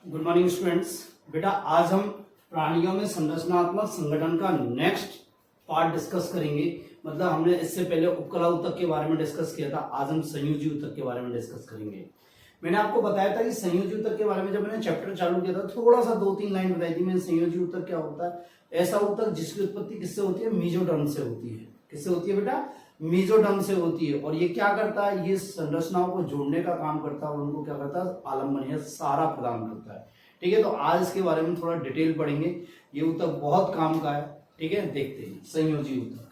Good morning students. बेटा आज हम प्राणियों में संरचनात्मक संगठन का नेक्स्ट पार्ट डिस्कस करेंगे। मतलब हमने इससे पहले उपकला ऊतक के बारे में डिस्कस किया था, आज हम संयोजी ऊतक के बारे में डिस्कस करेंगे। मैंने आपको बताया था कि संयोजी ऊतक के बारे में जब मैंने चैप्टर चालू किया था थोड़ा सा 2-3 लाइन बताई थी मैंने। संयोजी ऊतक क्या होता है? ऐसा ऊतक जिसकी उत्पत्ति किससे होती है? मेसोडर्म से होती है। किससे होती है बेटा? मेसोडर्म से होती है। और ये क्या करता है? ये संरचनाओं को जोड़ने का काम करता है और उनको क्या करता है? आलम्बन या सहारा प्रदान करता है। ठीक है, तो आज इसके बारे में थोड़ा डिटेल पढ़ेंगे। ये ऊतक बहुत काम का है। ठीक है, देखते हैं संयोजी ऊतक।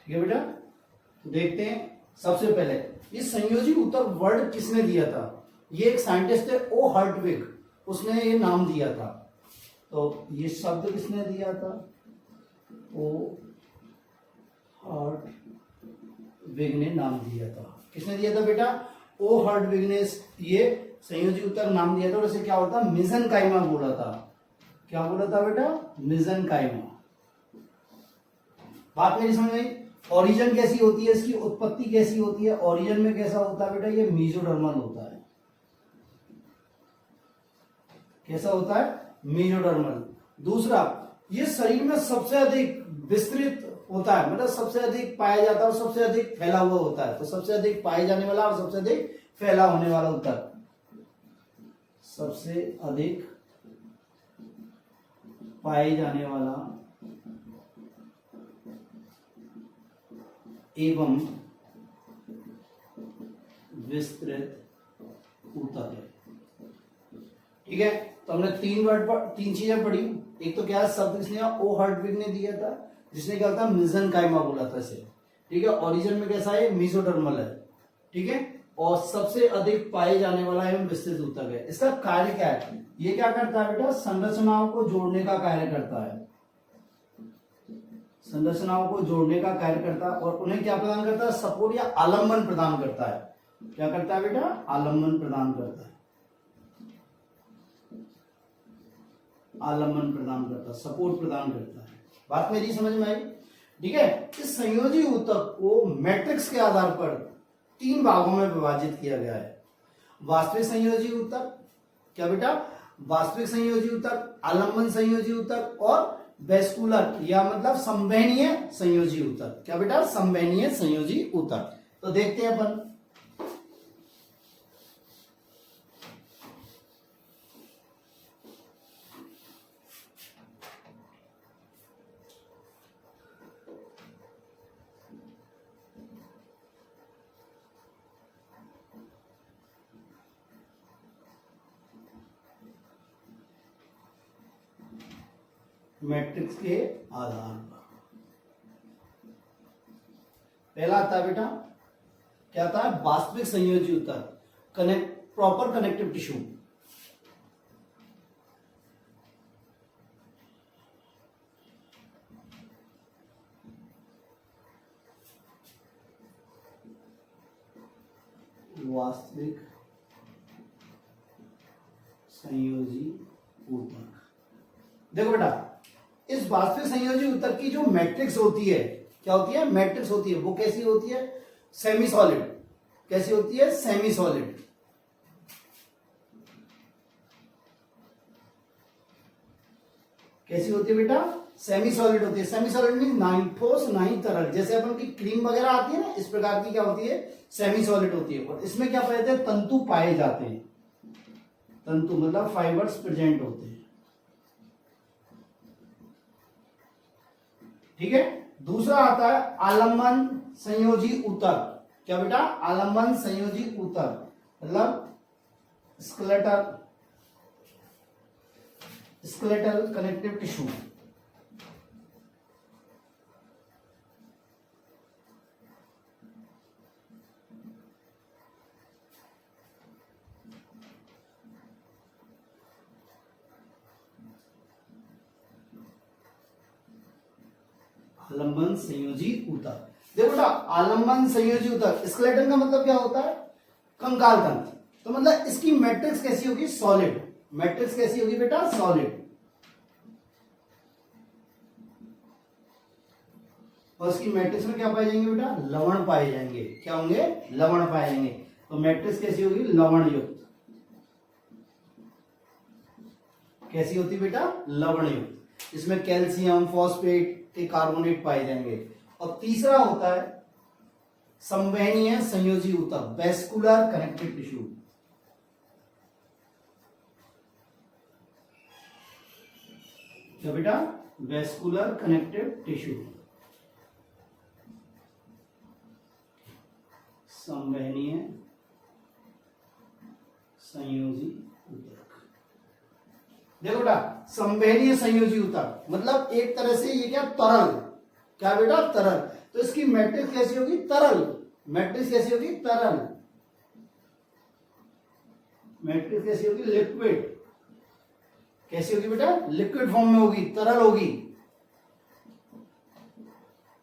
ठीक है बेटा, देखते हैं। सबसे पहले इस संयोजी ऊतक वर्ड किसने दिया था? ये एक साइंटिस्ट थे, ओ हर्टविग, उसने ये नाम दिया था। तो ये शब्द किसने दिया था? ओ हर्टविग ने नाम दिया था। किसने दिया था बेटा? ओ हर्टविग ने ये संयोजी ऊतक नाम दिया था। और इसे क्या होता? मेसेनकाइमा बोला था। क्या बोला था बेटा? मेसेनकाइमा। बात मेरी समझ आई? ओरिजिन कैसी होती है, इसकी उत्पत्ति कैसी होती है? ओरिजिन में कैसा होता है बेटा? ये मेसोडर्मल होता है। कैसा होता है? मेसोडर्मल। दूसरा, ये शरीर में सबसे अधिक विस्तृत होता है, मतलब सबसे अधिक पाया जाता है और सबसे अधिक फैला हुआ होता है। तो सबसे अधिक पाए जाने वाला और सबसे अधिक फैला होने वाला ऊतक, सबसे अधिक पाए जाने वाला एवं विस्तृत ऊतक है। ठीक है, तो हमने तीन चीजें पढ़ी। एक तो क्या शब्द किसने? ओ हर्टविग ने दिया था, जिसने क्या था? मेसेनकाइमा बोला था इसे। ठीक है, ओरिजिन में कैसा है? मेसोडर्मल है। ठीक है, और सबसे अधिक पाए जाने वाला एवं विस्तृत ऊतक है। इसका कार्य क्या है? ये क्या करता है बेटा? संरचनाओं को जोड़ने का कार्य करता है। संरचनाओं को जोड़ने का कार्य करता है और उन्हें क्या प्रदान करता है? सपोर्ट या आलम्बन प्रदान करता है। क्या करता है बेटा? आलम्बन प्रदान करता है। आलम्बन प्रदान करता है, सपोर्ट प्रदान करता है। बात मेरी समझ में आई? ठीक है, इस संयोजी ऊतक को मैट्रिक्स के आधार पर 3 भागों में विभाजित किया गया है। वास्तविक संयोजी ऊतक, क्या बेटा? वास्तविक संयोजी ऊतक, आलम्बन संयोजी ऊतक और वेस्कुलर या मतलब संवहनीय संयोजी ऊतक। क्या बेटा? संवहनीय संयोजी ऊतक। तो देखते हैं अपन। मैट्रिक्स के आधार पर पहला आता है बेटा, क्या आता है? वास्तविक संयोजी ऊतक, प्रॉपर कनेक्टिव टिश्यू। वास्तविक संयोजी ऊतक। देखो बेटा, इस वास्तविक संयोजी ऊतक की जो मैट्रिक्स होती है, क्या होती है? मैट्रिक्स होती है। वो कैसी होती है? Semi solid. कैसी होती है? Semi solid. कैसी होती है बेटा? सेमी सॉलिड होती है। सेमी सॉलिड मीन ना ही ठोस ना ही तरल। जैसे अपन की क्रीम वगैरह आती है ना, इस प्रकार की क्या होती है? सेमी सॉलिड होती है। और इसमें क्या पाए जाते हैं? तंतु पाए जाते हैं। तंतु मतलब फाइबर्स प्रेजेंट होते हैं। ठीक है, दूसरा आता है आलम्बन संयोजी ऊतक। क्या बेटा? आलम्बन संयोजी ऊतक मतलब स्केलेटल कनेक्टिव टिश्यू। आलम्बन संयोजी ऊतक। देखो बेटा, आलम्बन संयोजी ऊतक, स्केलेटन का मतलब क्या होता है? कंकाल तंत्र। तो मतलब इसकी मैट्रिक्स कैसी होगी? सॉलिड। मैट्रिक्स कैसी होगी बेटा? सॉलिड। और इसकी मैट्रिक्स में क्या पाए जाएंगे बेटा, लवण पाए जाएंगे। क्या होंगे, लवण पाए जाएंगे। तो मैट्रिक्स कैसी होगी, लवण युक्त। कैसी होती बेटा, लवण युक्त। इसमें कैल्शियम, फॉस्फेट के कार्बोनेट पाए जाएंगे। और तीसरा होता है संवहनीय संयोजी ऊतक, वेस्कुलर कनेक्टिव टिश्यू। क्या बेटा, वेस्कुलर कनेक्टिव टिश्यू, संवहनीय संयोजी ऊतक। देखो बेटा, संवहनीय संयोजी ऊतक मतलब एक तरह से ये क्या, तरल। क्या बेटा, तरल। तो इसकी मैट्रिक्स कैसी होगी, तरल। मैट्रिक्स कैसी होगी, तरल। मैट्रिक्स कैसी होगी, लिक्विड। कैसी होगी बेटा, लिक्विड फॉर्म में होगी, तरल होगी।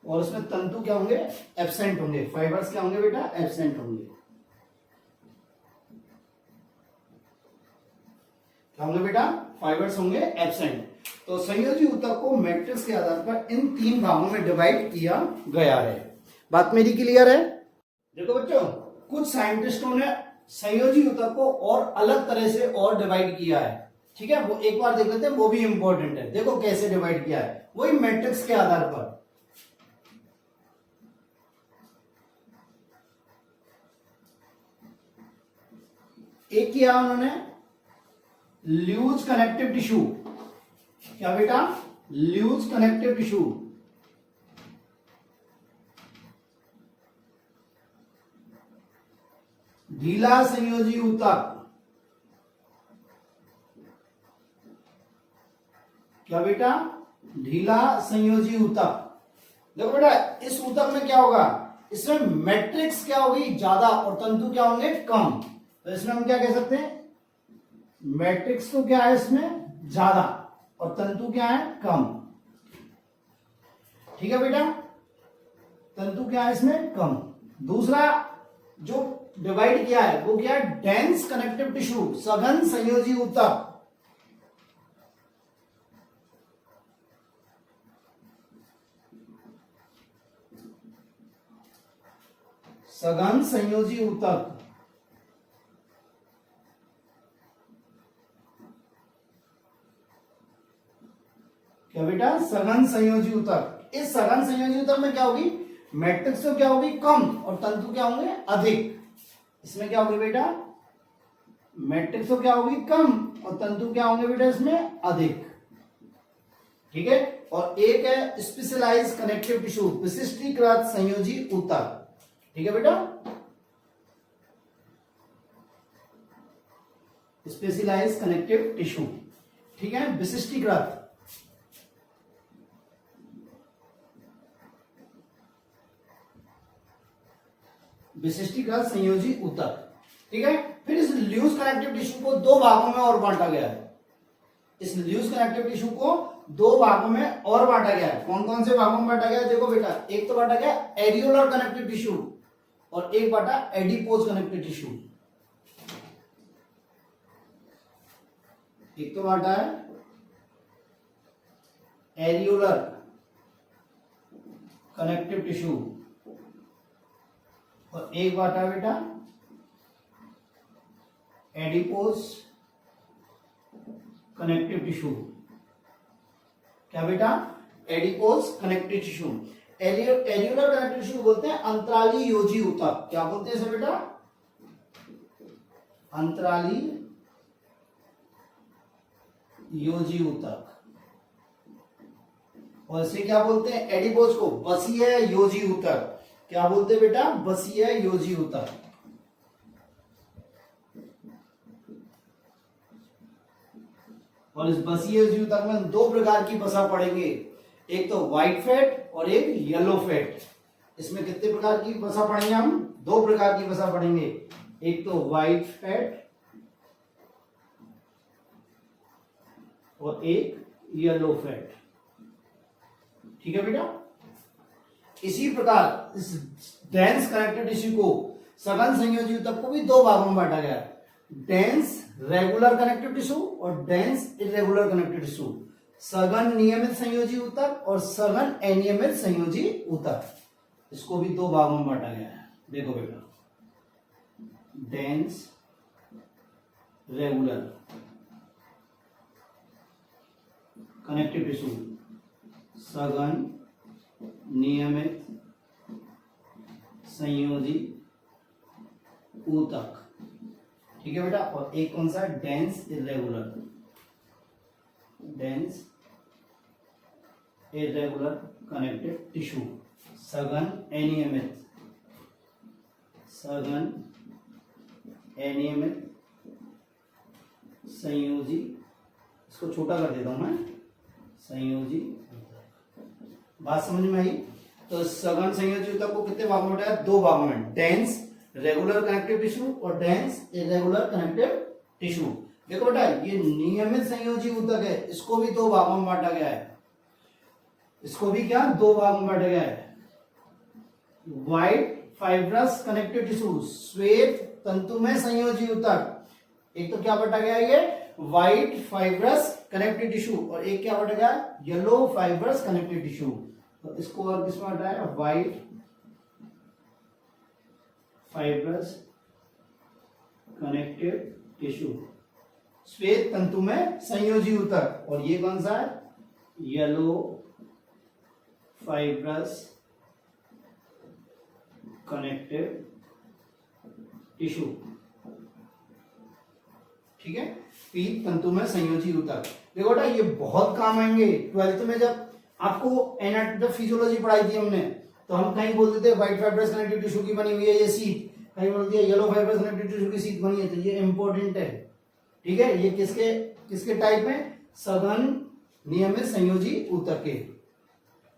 और उसमें तंतु क्या होंगे, एब्सेंट होंगे। फाइबर्स क्या होंगे बेटा, एब्सेंट होंगे। क्या होंगे बेटा, फाइबर्स होंगे एब्सेंट। तो संयोजी ऊतक को मैट्रिक्स के आधार पर इन 3 भागों में डिवाइड किया गया है। बात मेरी क्लियर है। देखो बच्चों, कुछ साइंटिस्टों ने संयोजी ऊतक को और अलग तरह से और डिवाइड किया है। ठीक है, वो एक बार देख लेते हैं, वो भी इंपॉर्टेंट है। देखो कैसे डिवाइड किया है, वही मैट्रिक्स के आधार पर। एक किया उन्होंने लूज कनेक्टिव टिश्यू। क्या बेटा, लूज कनेक्टिव टिश्यू। ढीला संयोजी ऊतक। क्या बेटा, ढीला संयोजी ऊतक। देखो बेटा, इस ऊतक में क्या होगा, इसमें मैट्रिक्स क्या होगी, ज्यादा, और तंतु क्या होंगे, कम। तो इसमें हम क्या कह सकते हैं, मैट्रिक्स तो क्या है इसमें ज्यादा, और तंतु क्या है, कम। ठीक है बेटा, तंतु क्या है इसमें, कम। दूसरा जो डिवाइड किया है वो क्या है, डेंस कनेक्टिव टिश्यू, सघन संयोजी ऊतक। सघन संयोजी ऊतक। क्या बेटा, सघन संयोजी ऊतक। इस सघन संयोजी ऊतक में क्या होगी, मैट्रिक्स तो क्या होगी, कम, और तंतु क्या होंगे, अधिक। इसमें क्या होगी बेटा, मैट्रिक्स तो क्या होगी, कम, और तंतु क्या होंगे बेटा, इसमें अधिक। ठीक है। और एक है स्पेशलाइज्ड कनेक्टिव टिश्यू, विशिष्टीकृत संयोजी ऊतक। ठीक है बेटा, स्पेशलाइज्ड कनेक्टिव टिश्यू। ठीक है, विशिष्टीकृत। विशिष्टीकृत संयोजी ऊतक। ठीक है। फिर इस लूज कनेक्टिव टिश्यू को 2 भागों में और बांटा गया है। इस लूज कनेक्टिव टिश्यू को 2 भागों में और बांटा गया है। कौन कौन से भागों में बांटा गया है, देखो बेटा, एक तो बांटा गया एरियोलर कनेक्टिव टिश्यू, और एक बांटा एडिपोज कनेक्टिव टिश्यू। एक तो बांटा है एरियोलर कनेक्टिव टिश्यू, और एक बांटा बेटा एडिपोज कनेक्टिव टिश्यू। क्या बेटा, adipose connective tissue. Areolar connective tissue बोलते हैं अंतराली योजी ऊतक। क्या बोलते हैं इसे बेटा, अंतराली योजी ऊतक। और इसे क्या बोलते हैं, एडिपोज को बसीय योजी ऊतक। क्या बोलते हैं बेटा, बसीय योजी ऊतक। और इस बसीय योजी ऊतक में 2 प्रकार की वसा पड़ेंगे, एक तो व्हाइट फैट और एक येलो फैट। इसमें कितने प्रकार की वसा पढ़ेंगे हम, 2 प्रकार की वसा पढ़ेंगे, एक तो व्हाइट फैट और एक येलो फैट। ठीक है बेटा। इसी प्रकार इस डेंस कनेक्टिव टिश्यू को, सघन संयोजी ऊतक को भी 2 भागों में बांटा गया है, डेंस रेगुलर कनेक्टिव टिश्यू और डेंस इरेगुलर कनेक्टिव टिश्यू। सघन नियमित संयोजी ऊतक और सघन अनियमित संयोजी ऊतक। इसको भी दो भागों में बांटा गया है। देखो बेटा, डेंस रेगुलर कनेक्टिव टिश्यू, सघन नियमित संयोजी ऊतक, ठीक है बेटा। और एक कौन सा, dense irregular, dense irregular connective tissue, सघन अनियमित, सघन अनियमित संयोजी, इसको छोटा कर देता हूं मैं, संयोजी ऊतक। बात समझ में आई? तो सघन संयोजी ऊतक को कितने भागों में बांटा है? दो भागों में, डेंस रेगुलर कनेक्टिव टिश्यू और डेंस इरेगुलर कनेक्टिव टिश्यू। देखो बेटा, ये नियमित संयोजी ऊतक है, इसको भी दो भागों में बांटा गया है। इसको भी क्या, दो भागों में बांटा गया है। व्हाइट फाइब्रस कनेक्टिव टिश्यू, श्वेत तंतुमय संयोजी ऊतक। एक तो क्या बांटा गया है ये, व्हाइट फाइब्रस कनेक्टिव टिश्यू, और एक क्या बांटा गया, येलो फाइब्रस कनेक्टिव टिश्यू। तो इसको और किसमें बांटा है, व्हाइट फाइब्रस कनेक्टिव टिश्यू, श्वेत तंतु में संयोजी ऊतक। और ये कौन सा है, येलो फाइब्रस कनेक्टिव टिश्यू, ठीक है। पीत तंतु में संयोजी ऊतक। देखो बेटा, ये बहुत काम आएंगे 12th में। जब आपको एनाटॉमी फिजियोलॉजी पढ़ाई थी हमने, तो हम कहीं बोलते थे व्हाइट फाइब्रस कनेक्टिव टिश्यू की बनी हुई है ये सीट, कहीं बोलते हैं येलो फाइब्रस कनेक्टिव टिश्यू की सीट बनी है। तो ये इंपॉर्टेंट है, ठीक है। ये किसके किसके टाइप में, सघन नियमित संयोजी ऊतक के।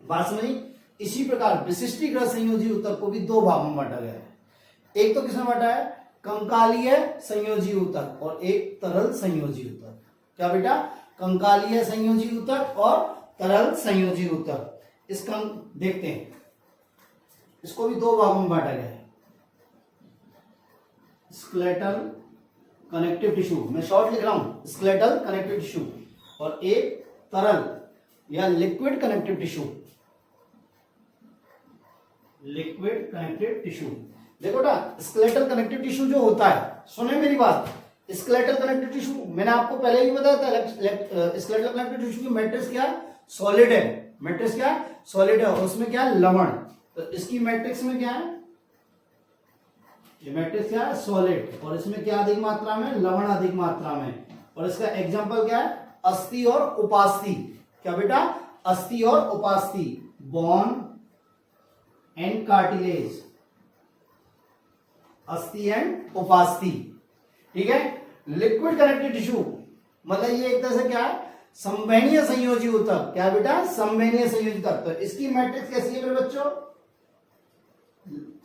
बात समझी? इसी प्रकार विशिष्टीकृत संयोजी ऊतक को भी दो भागों में बांटा गया है। एक तो किसमें बांटा है, कंकालीय संयोजी ऊतक, और एक तरल संयोजी ऊतक। क्या बेटा, कंकालीय संयोजी ऊतक और तरल संयोजी ऊतक। इसका देखते हैं, इसको भी दो भागों में बांटा गया है। स्केलेटल कनेक्टिव टिश्यू, मैं शॉर्ट लिख रहा हूं, स्केलेटल कनेक्टिव टिश्यू, और एक तरल या liquid connective tissue, liquid connective tissue. देखो ना, स्केलेटल कनेक्टिव टिश्यू जो होता है, सुने मेरी बात, स्केलेटल कनेक्टिव टिश्यू मैंने आपको पहले ही बताया था, स्केलेटल कनेक्टिव टिश्यू की मैट्रिक्स क्या, सॉलिड है। मैट्रिक्स क्या, सॉलिड है, और उसमें क्या है, लवण। तो इसकी मैट्रिक्स में क्या है, ये मैट्रिक्स क्या है, सॉलिड, और इसमें क्या अधिक मात्रा में, लवण अधिक मात्रा में। और इसका एग्जांपल क्या है, अस्थि और उपास्थि। क्या बेटा, अस्थि और उपास्थि, बोन एंड कार्टिलेज, अस्थि एंड उपास्थि, ठीक है। लिक्विड कनेक्टिव टिश्यू मतलब ये एक तरह से क्या है, संवहनीय संयोजी ऊतक। क्या बेटा, संवहनीय संयोजी ऊतक। तो इसकी मैट्रिक्स कैसी है मेरे बच्चों,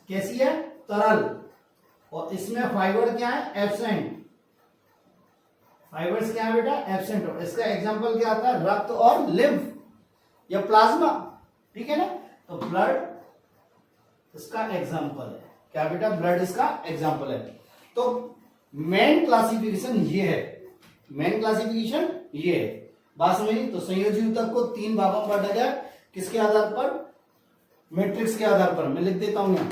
कैसी है, तरल, और इसमें फाइबर क्या है, एब्सेंट। फाइबर्स क्या है बेटा, एब्सेंट। और इसका एग्जांपल क्या आता है, रक्त और लिम्फ या प्लाज्मा, ठीक है ना। तो ब्लड इसका एग्जांपल है। क्या बेटा, ब्लड इसका एग्जांपल है। तो मेन क्लासिफिकेशन ये है, मेन क्लासिफिकेशन ये है। बात समझी? तो संयोजी ऊतक को तीन भागों में बांटा गया, किसके आधार पर, मैट्रिक्स के आधार पर। मैं लिख देता हूं यहां,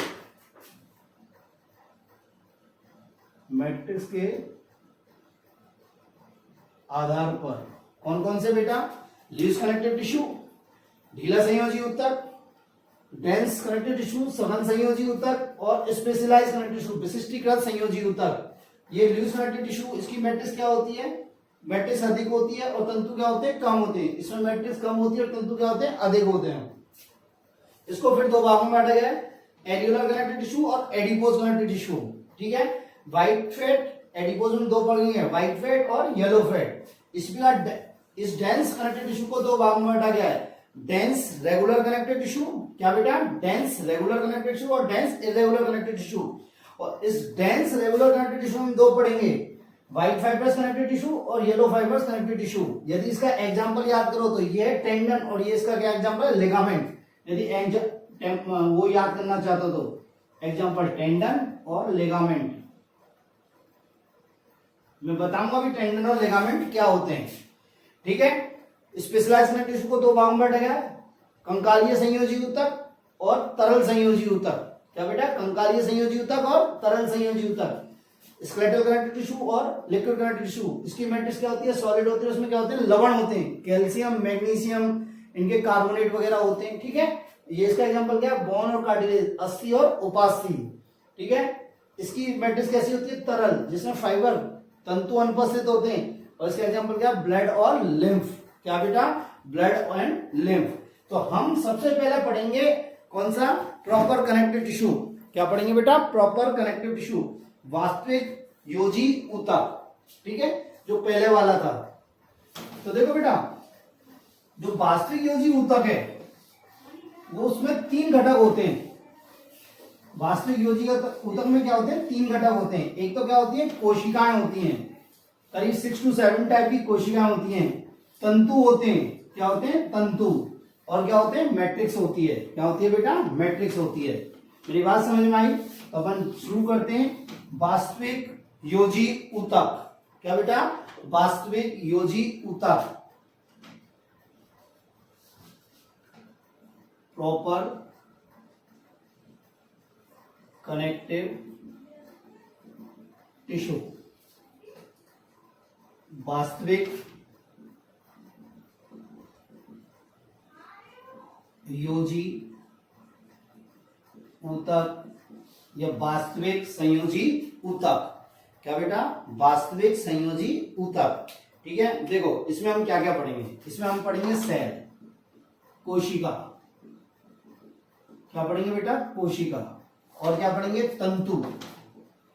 मैट्रिक्स के आधार पर। कौन कौन से बेटा, लूज कनेक्टिव टिश्यू, ढीला संयोजी ऊतक, डेंस कनेक्टिव टिश्यू, सघन संयोजी ऊतक, और स्पेशलाइज्ड कनेक्टिव टिश्यू, विशिष्टीकृत संयोजी ऊतक। ये लूज कनेक्टिव टिश्यू, इसकी मैट्रिक्स क्या होती है, मैट्रिक्स अधिक होती है, और तंतु क्या होते हैं, कम होते हैं। इसमें मैट्रिक्स कम होती है और तंतु क्या होते हैं, अधिक होते हैं। इसको फिर दो भागों में बांटा गया है, एडिकुलर कनेक्टिव टिश्यू और एडिपोज कनेक्टिव टिश्यू, ठीक है। व्हाइट फैट, एडिपोज में दो पड़ गई है, व्हाइट फैट और येलो फैट। इस डेंस कनेक्टिव टिश्यू को दो भागों में बांटा गया है, डेंस रेगुलर कनेक्टिव टिश्यू। क्या बेटा, डेंस रेगुलर कनेक्टिव टिश्यू और डेंस इरेगुलर कनेक्टिव टिश्यू। और इस डेंस रेगुलर कनेक्टिव टिश्यू में दो पड़ेंगे, व्हाइट फाइब्रस कनेक्टिव टिश्यू और येलो फाइब्रस कनेक्टिव टिश्यू। यदि इसका एग्जांपल याद करो तो ये है टेंडन, और ये इसका क्या एग्जांपल है, लिगामेंट। यदि वो याद करना चाहते हो तो एग्जांपल टेंडन और लिगामेंट। मैं बताऊंगा भी टेंडन और लिगामेंट क्या होते हैं, ठीक है। स्पेशलाइज कनेक्टिव टिश्यू को दो भाग में बांटा गया है, कंकालीय संयोजी ऊतक और तरल संयोजी ऊतक। क्या बेटा? कंकालीय संयोजी ऊतक और तरल संयोजी ऊतक। स्केलेटल कनेक्टिव टिश्यू और लिक्विड कनेक्टिव टिश्यू, इसकी मैट्रिक्स क्या होती है? सॉलिड होती है। उसमें क्या होते हैं? लवण होते हैं, कैल्शियम, मैग्नीशियम, इनके कार्बोनेट वगैरह होते हैं। ठीक है, ये इसका एग्जांपल क्या है? बोन और कार्टिलेज, अस्थि और उपास्थि। ठीक है, इसकी मैट्रिक्स कैसी होती है? तरल, जिसमें फाइबर, तंतु अनुपस्थित होते हैं। और इसका एग्जांपल क्या है? ब्लड और लिम्फ। क्या बेटा? Blood and lymph. तो हम सबसे पहले पढ़ेंगे कौन सा? Proper connective tissue. क्या पढ़ेंगे बेटा? प्रॉपर कनेक्टिव टिश्यू, वास्तविक योजी ऊतक। ठीक है, जो पहले वाला था। तो देखो बेटा, जो वास्तविक योजी ऊतक है वो, उसमें 3 घटक होते हैं। वास्तविक योजी ऊतक में क्या होते हैं? 3 घटक होते हैं। एक तो क्या होती है? कोशिकाएं होती हैं, करीब 6 to 7 टाइप की कोशिकाएं होती हैं। तंतु होते हैं। क्या होते हैं? तंतु। और क्या होते हैं? मैट्रिक्स होती है। क्या होती है बेटा? मैट्रिक्स होती है। मेरी बात समझ में आई? तो अपन शुरू करते हैं। वास्तविक योजी ऊतक। क्या बेटा? वास्तविक योजी ऊतक, प्रॉपर कनेक्टिव टिश्यू, वास्तविक योजी ऊतक या वास्तविक संयोजी ऊतक। क्या बेटा? वास्तविक संयोजी ऊतक। ठीक है, देखो इसमें हम क्या क्या पढ़ेंगे? इसमें हम पढ़ेंगे सेल, कोशिका। क्या पढ़ेंगे बेटा? कोशिका। और क्या पढ़ेंगे? तंतु।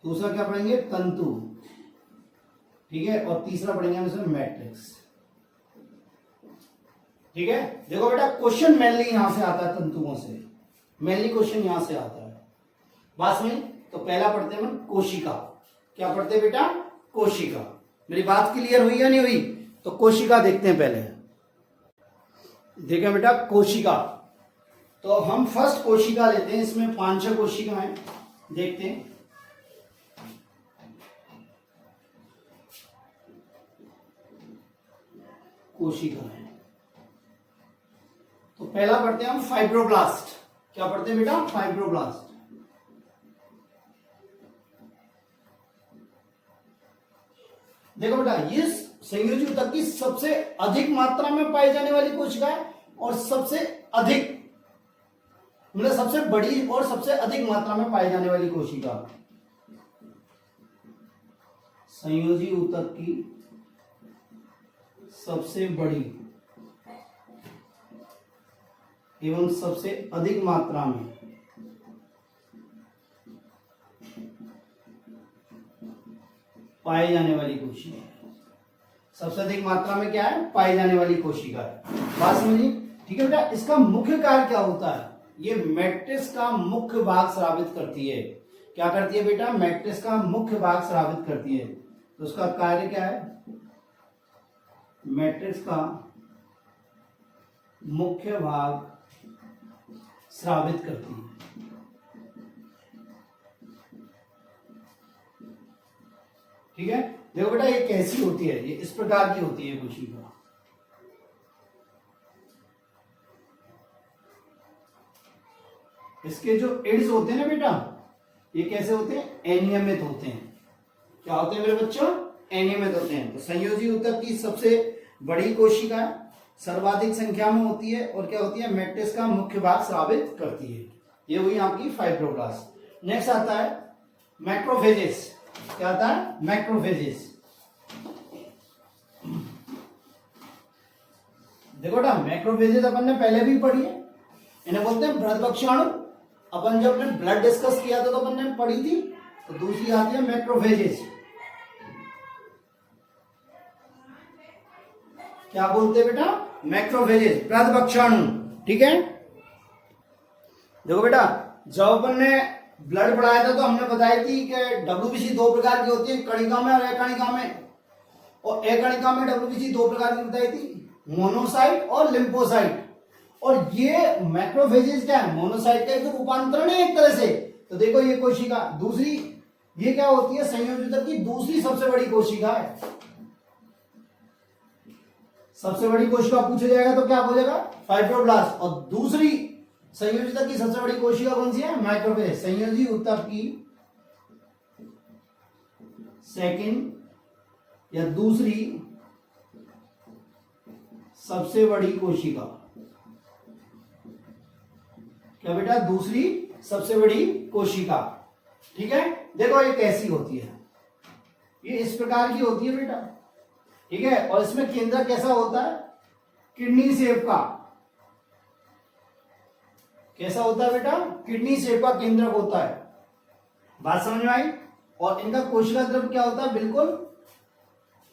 दूसरा क्या पढ़ेंगे? तंतु। ठीक है, और तीसरा पढ़ेंगे हम इसमें मैट्रिक्स। ठीक है, देखो बेटा, क्वेश्चन मेनली यहां से आता है, तंतुओं से मेनली क्वेश्चन यहां से आता है। बात में तो पहला पढ़ते हैं हम कोशिका। क्या पढ़ते हैं बेटा? कोशिका। मेरी बात क्लियर हुई या नहीं हुई? तो कोशिका देखते हैं पहले। देखें बेटा, कोशिका। तो हम फर्स्ट कोशिका लेते हैं। इसमें 5-6 कोशिका हैं, देखते हैं। कोशिका है तो पहला पढ़ते हैं हम फाइब्रोब्लास्ट। क्या पढ़ते हैं बेटा? फाइब्रोब्लास्ट। देखो बेटा, ये संयोजी ऊतक की सबसे अधिक मात्रा में पाई जाने वाली कोशिका है और सबसे अधिक, मतलब सबसे बड़ी और सबसे अधिक मात्रा में पाई जाने वाली कोशिका। संयोजी ऊतक की सबसे बड़ी एवं सबसे अधिक मात्रा में पाई जाने वाली कोशिका। सबसे अधिक मात्रा में क्या है? पाई जाने वाली कोशिका है। बात समझिए? ठीक है बेटा, इसका मुख्य कार्य क्या होता है? ये मैट्रिक्स का मुख्य भाग स्रावित करती है। क्या करती है बेटा? मैट्रिक्स का मुख्य भाग स्रावित करती है। तो उसका कार्य क्या है? मैट्रिक्स का मुख्य भाग स्रावित करती है। ठीक है, देखो बेटा, ये कैसी होती है? ये इस प्रकार की होती है कोशिका। इसके जो एड्स होते हैं ना बेटा, ये कैसे होते हैं? अनियमित होते हैं। क्या होते हैं मेरे बच्चों? अनियमित होते हैं। तो संयोजी ऊतक की सबसे बड़ी कोशिका है, सर्वाधिक संख्या में होती है और क्या होती है? मैट्रिक्स का मुख्य भाग स्रावित करती है। ये हुई आपकी फाइब्रोब्लास्ट। नेक्स्ट आता है मैक्रोफेजेस। क्या आता है? मैक्रोफेजेस। देखो बेटा, मैक्रोफेजेस अपन ने पहले भी पढ़ी है। इन्हें बोलते हैं बृहदभक्षाणु। अपन जब अपने ब्लड डिस्कस किया था तो अपन ने पढ़ी थी। तो दूसरी आती है मैक्रोफेजेस। क्या बोलते हैं बेटा? मैक्रोफेजेस, बृहदभक्षाणु। ठीक है, देखो बेटा, जब अपन ने ब्लड पढ़ाया था तो हमने बताई थी कि डब्ल्यूबीसी 2 प्रकार की होती है, कणिका में और एकणिका में। और एकणिका में डब्ल्यूबीसी 2 प्रकार की बताई थी, मोनोसाइट और लिम्फोसाइट। और ये मैक्रोफेजेस क्या है? मोनोसाइट का एक रूपांतरण है एक तरह से। तो देखो, ये कोशिका दूसरी, ये क्या होती है? संयोजी ऊतक की दूसरी सबसे बड़ी कोशिका है। सबसे बड़ी कोशिका पूछा जाएगा तो क्या हो जाएगा, फाइब्रोब्लास्ट। और दूसरी संयोजी ऊतक की सबसे बड़ी कोशिका कौन सी है, माइक्रोफेज। संयोजी ऊतक की सेकंड या दूसरी सबसे बड़ी कोशिका, क्या बेटा, दूसरी सबसे बड़ी कोशिका। ठीक है, देखो ये कैसी होती है, ये इस प्रकार की होती है बेटा। ठीक है, और इसमें केंद्र कैसा होता है, किडनी शेप का। कैसा होता है बेटा, किडनी शेप का केंद्रक होता है। बात समझ में आई। और इनका कोशिका द्रव्य क्या होता है, बिल्कुल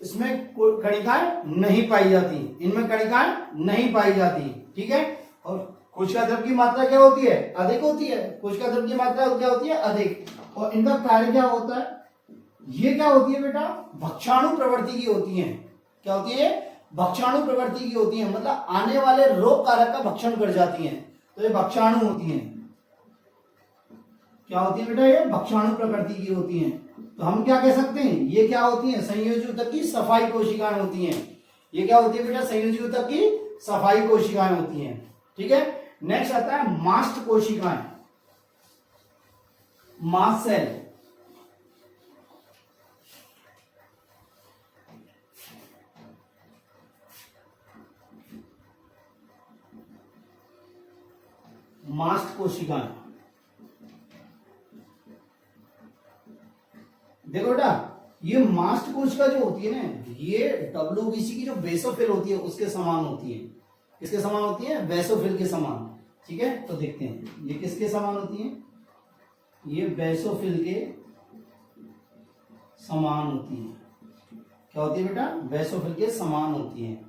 इसमें कणिकाएं नहीं पाई जाती, इनमें कणिकाएं नहीं पाई जाती। ठीक है, और कोशिका द्रव्य की मात्रा क्या होती है, अधिक होती है। कोशिका द्रव्य की मात्रा क्या होती है, अधिक। और इनका कार्य क्या होता है, ये क्या होती है बेटा, भक्षाणु प्रवृत्ति की होती है। क्या होती है, भक्षाणु प्रवृत्ति की होती है, मतलब आने वाले रोग कारक का भक्षण कर जाती हैं, तो ये भक्षाणु होती हैं। क्या होती है बेटा, ये भक्षाणु प्रकृति की होती हैं। तो हम क्या कह सकते हैं, ये क्या होती हैं, संयोजी ऊतक की सफाई कोशिकाएं होती हैं। ये क्या होती है बेटा, संयोजी ऊतक की सफाई कोशिकाएं होती हैं। ठीक है, नेक्स्ट आता है मास्ट कोशिकाएं, मास्ट सेल। मास्ट कोशिकाएं, देखो बेटा, ये मास्ट कोशिका जो होती है ना, ये डब्ल्यूबीसी की जो बेसोफिल होती है उसके समान होती है। किसके समान होती है, बेसोफिल के समान। ठीक है, तो देखते हैं ये किसके समान होती है, ये बेसोफिल के समान होती है। क्या होती है बेटा, बेसोफिल के समान होती है।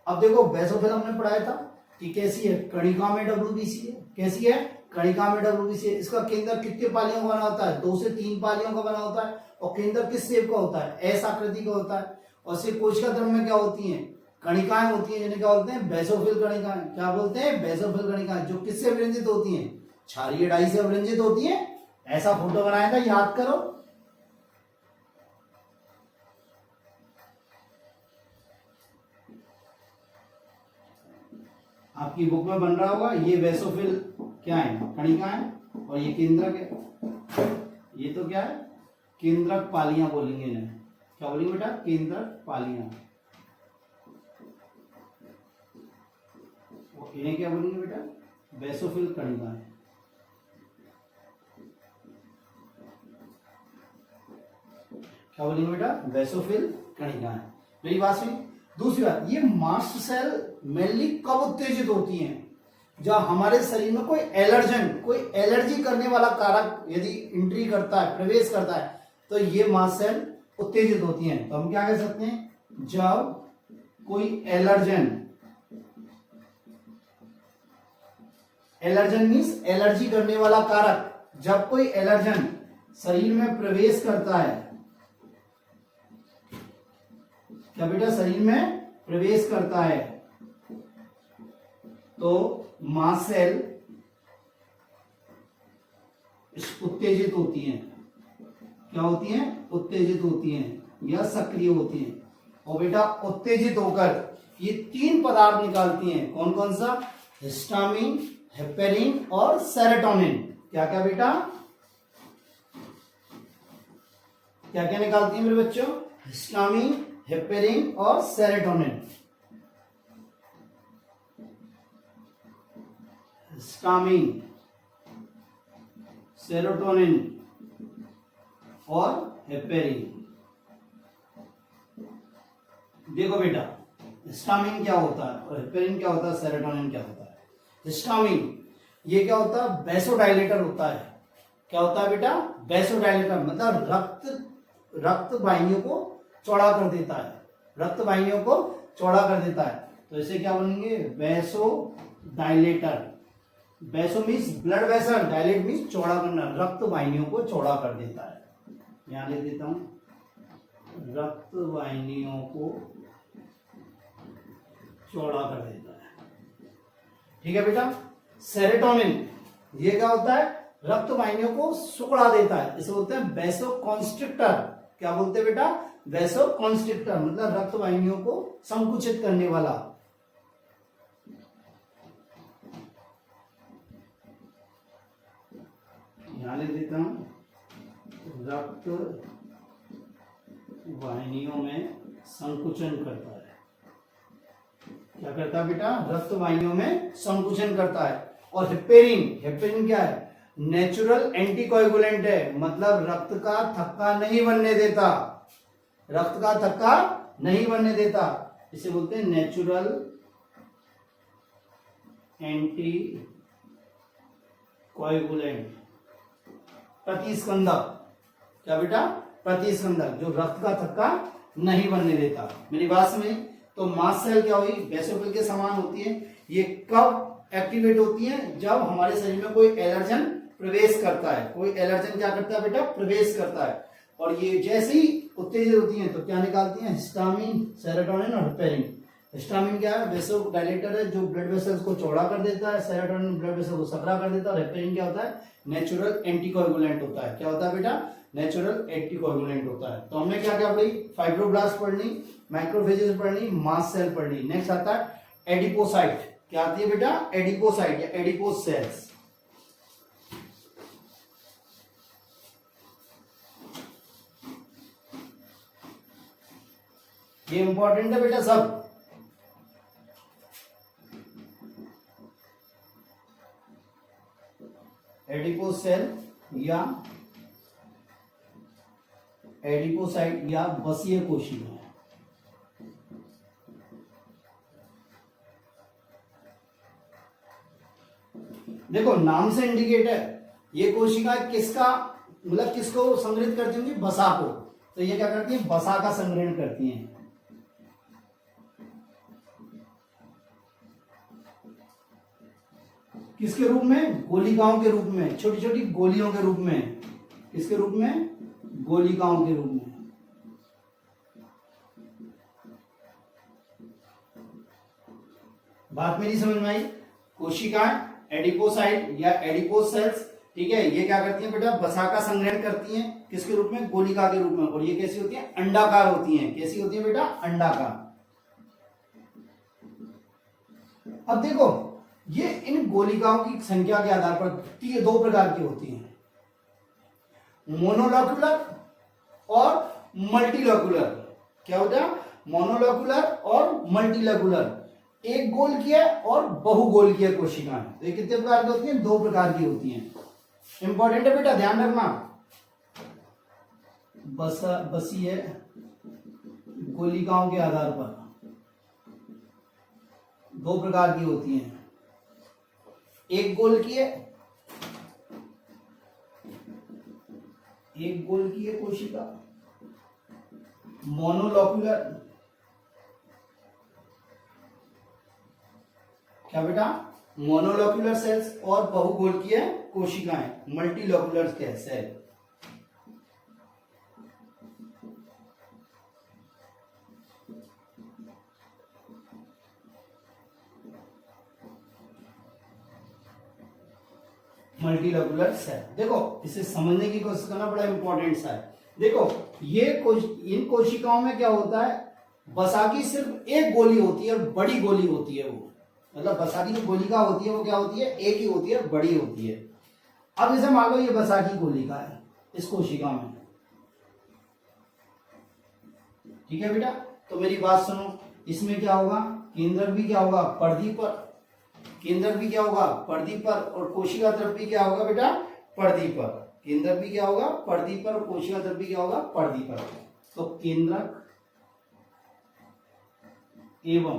अब देखो बेसोफिल हमने पढ़ाया था कि कैसी है, कणिका में डब्ल्यूबीसी है। कैसी है, कणिका में डब्ल्यूबीसी है। इसका केंद्र कितने पालियों का बना होता है, 2 से 3 पालियों का बना होता है। और केंद्र किस शेप का होता है, एस आकृति का होता है। और सिर्फ कोशिका द्रव्य में क्या होती हैं, कणिकाएं होती हैं, जिन्हें क्या बोलते हैं, बेसोफिल कणिकाएं। क्या बोलते हैं, बेसोफिल कणिकाएं, जो किससे अभिरंजित होती हैं, क्षारीय डाई से अभिरंजित होती हैं। ऐसा फोटो बनाया था, याद करो। आपकी बुक में बन रहा होगा। ये बेसोफिल क्या है, कणिकाएं, और ये केंद्रक है। ये तो क्या है, केंद्रक पालियां बोलेंगे इन्हें। क्या बोलेंगे बेटा, केंद्रक पालियां। इन्हें क्या बोलेंगे बेटा, बेसोफिल कणिकाएं। क्या बोलेंगे बेटा, बेसोफिल कणिकाएं। मेरी बात सुनी। दूसरी बात, ये मास्ट सेल मेनली कब उत्तेजित होती हैं, जब हमारे शरीर में कोई एलर्जन, कोई एलर्जी करने वाला कारक यदि एंट्री करता है, प्रवेश करता है, तो ये मास्ट सेल उत्तेजित होती हैं। तो हम क्या कह सकते हैं, जब कोई एलर्जन, एलर्जन मीन्स एलर्जी करने वाला कारक, जब कोई एलर्जन शरीर में प्रवेश करता है, क्या बेटा, शरीर में प्रवेश करता है, तो मास्ट सेल उत्तेजित होती हैं। क्या होती हैं, उत्तेजित होती हैं या सक्रिय होती हैं। और बेटा उत्तेजित होकर ये 3 पदार्थ निकालती हैं। कौन कौन सा, हिस्टामिन, हेपेरिन और सेरोटोनिन। क्या क्या बेटा, क्या क्या निकालती हैं मेरे बच्चों, हिस्टामिन, हेपेरिन और सेरोटोनिन। हिस्टामिन, सेरोटोनिन और हेपेरिन। देखो बेटा, हिस्टामिन क्या होता है और हेपेरिन क्या होता है, सेरोटोनिन क्या होता है। हिस्टामिन ये क्या होता है, बेसोडाइलेटर होता है। क्या होता है बेटा, बेसोडाइलेटर, मतलब रक्त वाहिनियों को चौड़ा कर देता है, रक्त वाहिनियों को चौड़ा कर देता है। तो इसे क्या बोलेंगे, बेसोडाइलेटर। बेसो means blood vessel, dilate means चौड़ा करना, रक्त वाहिनियों को चौड़ा कर देता है। यहां लिख देता हूं, रक्त वाहिनियों को चौड़ा कर देता है। ठीक है बेटा। सेरोटोनिन ये क्या होता है, रक्त वाहिनियों को सिकुड़ा देता है, इसे बोलते हैं बेसो कॉन्स्ट्रिक्टर। क्या बोलते हैं बेटा, वैसो कॉन्स्ट्रिक्टर मतलब रक्त वाहिनियों को संकुचित करने वाला। यहां लिख देता हूं, रक्त वाहिनियों में संकुचन करता है। क्या करता है बेटा? रक्त वाहिनियों में संकुचन करता है। और हेपेरिन, हेपेरिन क्या है? नेचुरल एंटीकोएगुलेंट है, मतलब रक्त का थक्का नहीं बनने देता, रक्त का थक्का नहीं बनने देता। इसे बोलते हैं नेचुरल एंटी कोएगुलेंट। प्रतिस्कंदक, क्या बेटा? प्रतिस्कंदक, जो रक्त का थक्का नहीं बनने देता। मेरी बात समझ? तो मास्ट सेल क्या हुई? बेसोफिल के समान होती है। ये कब एक्टिवेट होती है? जब हमारे शरीर में कोई एलर्जन प्रवेश करता है। कोई एलर्जन क्या करता है बेटा? प्रवेश करता है। और ये जैसे ही उत्तेजित होती हैं तो क्या निकालती हैं? हिस्टामिन, सेरोटोनिन और हेपेरिन। हिस्टामिन क्या है? वेसो डायलेटर है, जो ब्लड वेसल्स को चौड़ा कर देता है। सेरोटोनिन ब्लड वेसल को सकरा कर देता है। और हेपेरिन क्या होता है? नेचुरल एंटीकोएगुलेंट होता है। क्या होता है बेटा? नेचुरल एंटीकोएगुलेंट होता है। तो हमने क्या क्या पढ़ी? फाइब्रोब्लास्ट पढ़नी, मैक्रोफेजेस पढ़नी, मास्ट सेल पढ़नी। नेक्स्ट आता है एडिपोसाइट। क्या आती है बेटा? एडिपोसाइट या एडिपोस सेल्स। ये इंपॉर्टेंट है बेटा सब। एडिपोस सेल या एडिपोसाइट या बसीय कोशिका। देखो नाम से इंडिकेट है, ये कोशिका किसका मतलब किसको संग्रहित करती होंगी? बसा को। तो ये क्या करती है? बसा का संग्रहण करती हैं। किसके रूप में? गोलिकाओं के रूप में, छोटी छोटी गोलियों के रूप में। किसके रूप में? गोलिकाओं के रूप में। बात मेरी समझ में आई? कोशिकाएं एडिपोसाइट या एडिपोस सेल्स, ठीक है, ये क्या करती हैं बेटा? बसा का संग्रहण करती हैं। किसके रूप में? गोलिका के रूप में। और ये कैसी होती है? अंडाकार होती हैं। कैसी होती है बेटा? अंडाकार। अब देखो, ये इन गोलिकाओं की संख्या के आधार पर दो प्रकार की होती हैं, मोनोलॉकुलर और मल्टीलॉकुलर। क्या होता है? मोनोलॉकुलर और मल्टीलॉकुलर। एक गोलकीय और बहुगोलकीय कोशिकाएं। तो ये कितने प्रकार की होती हैं? दो प्रकार की होती हैं। इंपॉर्टेंट है बेटा, ध्यान रखना। बसीय गोलिकाओं के आधार पर दो प्रकार की होती हैं, एक गोलकीय कोशिका, मोनोलॉकुलर। क्या बेटा? मोनोलॉकुलर सेल्स। और बहुगोलकीय कोशिकाएं, मल्टीलॉकुलर सेल। मल्टीलॉकुलर सेल। देखो, इसे समझने की कोशिश करना बड़ा इंपॉर्टेंट सा है। देखो, इन कोशिकाओं में क्या होता है? बसा की सिर्फ एक गोली होती है और बड़ी गोली होती है। वो मतलब बसा की जो गोलिका होती है वो क्या होती है? एक ही होती है, बड़ी होती है। अब जैसे मान लो ये बसा की गोलिका है इस कोशिका में, ठीक है बेटा? तो मेरी बात सुनो, इसमें क्या होगा? केंद्रक भी क्या होगा? परिधि पर। केंद्रक भी क्या होगा? परिधि पर। और कोशिका द्रव्य भी क्या होगा बेटा? परिधि पर। केंद्रक भी क्या होगा? परिधि पर। और कोशिका द्रव्य भी क्या होगा? परिधि पर। तो केंद्रक एवं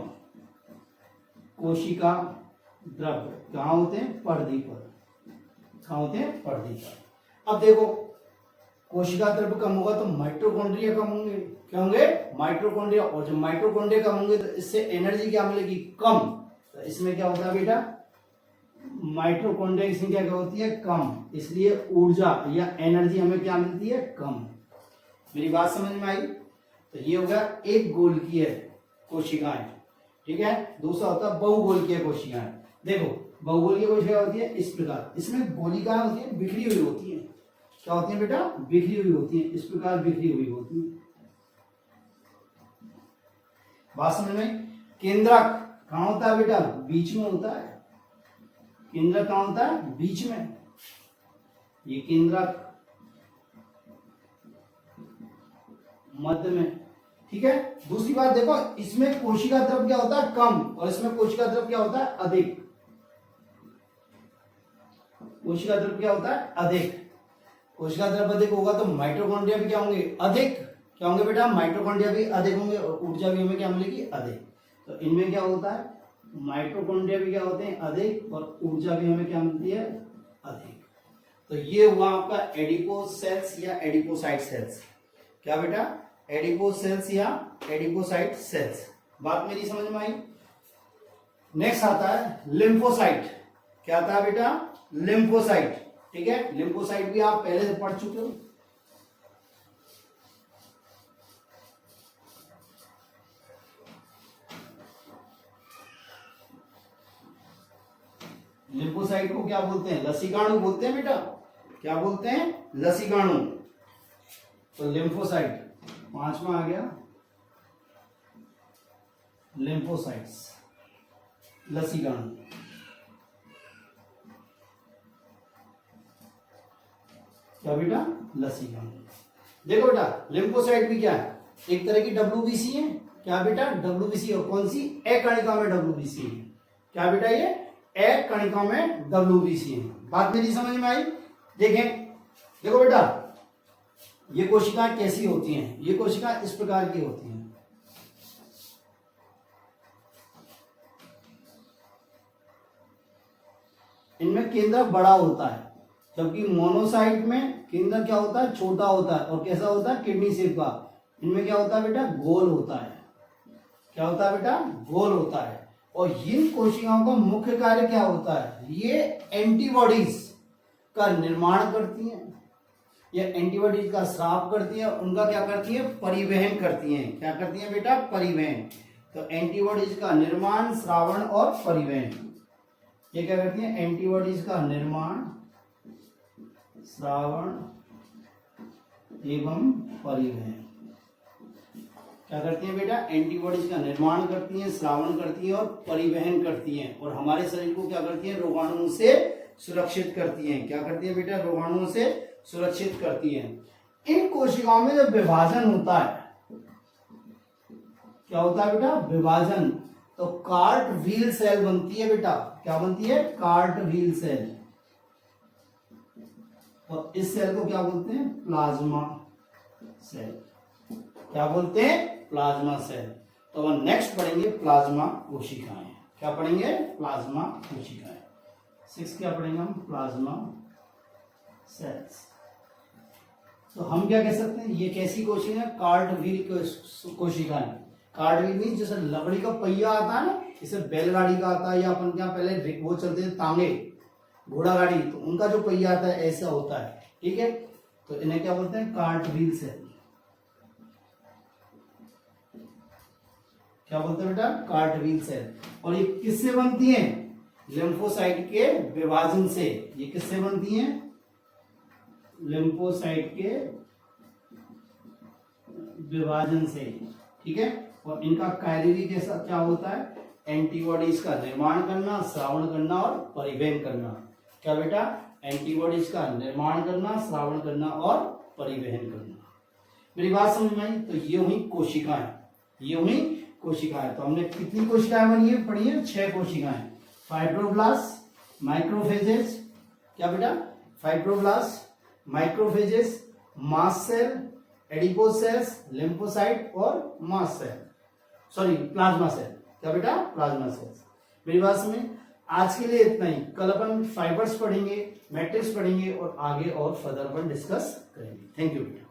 कोशिका द्रव्य कहाँ होते हैं? परिधि पर। कहाँ होते हैं? परिधि पर। अब देखो, कोशिका द्रव्य कम होगा तो माइटोकॉन्ड्रिया कम होंगे। क्या होंगे? माइटोकॉन्ड्रिया। और जब माइटोकॉन्ड्रिया कम होंगे तो इससे एनर्जी क्या मिलेगी? कम। तो इसमें क्या होता है बेटा? माइटोकॉन्ड्रिया की संख्या क्या होती है? कम। इसलिए ऊर्जा या एनर्जी हमें क्या मिलती है? कम। मेरी बात समझ में आई? तो ये होगा एक गोलकीय कोशिकाएं, ठीक है। दूसरा होता है बहुगोलकीय कोशिकाएं। देखो, बहुगोलकीय कोशिका होती है इस प्रकार, इसमें गोलिकाएं होती है बिखरी हुई होती है। क्या होती है बेटा? बिखरी हुई होती है, इस प्रकार बिखरी हुई होती है। बात समझ में। केंद्रक कहाँ होता है बेटा, बीच में होता है। केंद्रक कहाँ होता है, बीच में। ये केंद्रक मध्य में, ठीक है। दूसरी बात देखो, इसमें कोशिका द्रव क्या होता है, कम, और इसमें कोशिका द्रव क्या होता है, अधिक। कोशिका द्रव क्या होता है, अधिक। कोशिका द्रव अधिक होगा तो माइटोकॉन्ड्रिया भी क्या होंगे, अधिक। क्या होंगे बेटा, माइटोकॉन्ड्रिया भी अधिक होंगे, और ऊर्जा भी हमें क्या मिलेगी, अधिक। तो इनमें क्या होता है, माइटोकॉन्ड्रिया भी क्या होते हैं, अधिक, और ऊर्जा भी हमें क्या मिलती है, अधिक। तो ये हुआ आपका एडिपोज सेल्स या एडिपोसाइट सेल्स। क्या बेटा, एडिपोज सेल्स या एडिपोसाइट सेल्स। बात मेरी समझ में आई। नेक्स्ट आता है लिम्फोसाइट। क्या आता है बेटा, लिम्फोसाइट, ठीक है। लिम्फोसाइट भी आप पहले से पढ़ चुके हो। लिम्फोसाइट को क्या बोलते हैं, लसीकाणु बोलते हैं बेटा। क्या बोलते हैं, लसीकाणु। तो लिम्फोसाइट पांचवा आ गया, लिम्फोसाइट्स, लसीकाणु। क्या बेटा, लसीकाणु। देखो बेटा, लिम्फोसाइट भी क्या है, एक तरह की डब्ल्यूबीसी है। क्या बेटा, डब्ल्यूबीसी, और कौन सी, एक कणिका में डब्ल्यूबीसी है। क्या बेटा, ये एक कणिका में डब्ल्यूबीसी है। बात मेरी समझ में आई। देखें, देखो बेटा, ये कोशिकाएं कैसी होती हैं, ये कोशिकाएं इस प्रकार की होती हैं। इनमें केंद्र बड़ा होता है, जबकि मोनोसाइट में केंद्र क्या होता है, छोटा होता है, और कैसा होता है, किडनी शेप का। इनमें क्या होता है बेटा, गोल होता है। क्या होता है बेटा, गोल होता है। और इन कोशिकाओं का मुख्य कार्य क्या होता है, ये एंटीबॉडीज का निर्माण करती हैं, ये एंटीबॉडीज का स्राव करती हैं, उनका क्या करती है, परिवहन करती हैं। क्या करती हैं बेटा, परिवहन। तो एंटीबॉडीज का निर्माण, श्रावण और परिवहन, ये क्या करती हैं, एंटीबॉडीज का निर्माण, श्रावण एवं परिवहन। क्या करती है बेटा, एंटीबॉडीज का निर्माण करती हैं, श्रावण करती हैं और परिवहन करती हैं, और हमारे शरीर को क्या करती है, रोगाणुओं से सुरक्षित करती हैं। क्या करती है बेटा, रोगाणुओं से सुरक्षित करती हैं। इन कोशिकाओं में जब विभाजन होता है, क्या होता है बेटा, विभाजन, तो कार्ट व्हील सेल बनती है बेटा। क्या बनती है, कार्ट व्हील सेल। और इस सेल को क्या बोलते हैं, प्लाज्मा सेल। क्या बोलते हैं, प्लाज्मा सेल। तो अब नेक्स्ट पढ़ेंगे प्लाज्मा कोशिकाएं। क्या पढ़ेंगे, प्लाज्मा कोशिकाएं। 6 क्या पढ़ेंगे हम, प्लाज्मा सेल्स। तो हम क्या कह सकते हैं, ये कैसी कोशिकाएं, कार्ट व्हील कोशिकाएं। कार्ट व्हील मीन जैसे लकड़ी का पहिया आता है ना, जैसे बैलगाड़ी का आता है, या अपन क्या पहले वो चलते थे तांगे, घोड़ा गाड़ी, तो उनका जो पहिया आता है ऐसा होता है, ठीक है। तो इन्हें क्या बोलते हैं, कार्ट व्हील सेल। क्या बोलते हैं बेटा, कार्ट व्हील सेल। और ये किससे बनती हैं, लिम्फोसाइट के विभाजन से। ये किससे बनती हैं, लिम्फोसाइट के विभाजन से, ठीक है। और इनका कार्य भी कैसा क्या होता है, एंटीबॉडीज का निर्माण करना, श्रावण करना और परिवहन करना। क्या बेटा, एंटीबॉडीज का निर्माण करना, श्रावण करना और परिवहन करना। मेरी बात समझ में आई। तो ये हुई कोशिकाएं, ये हुई कोशिकाएं। तो हमने कितनी कोशिकाएं बनी है, पढ़ी है 6 कोशिकाएं। फाइब्रोब्लास्ट, माइक्रोफेजेस, क्या बेटा, fibroblast, macrophages, mast cell, adipose cells, lymphocyte और mast cell, sorry plasma cell. क्या बेटा, प्लाज्मा सेल्स। मेरी बात समझ। आज के लिए इतना ही। कल अपन फाइबर्स पढ़ेंगे, मैट्रिक्स पढ़ेंगे, और आगे और फर्दर अपन डिस्कस करेंगे। थैंक यू बेटा।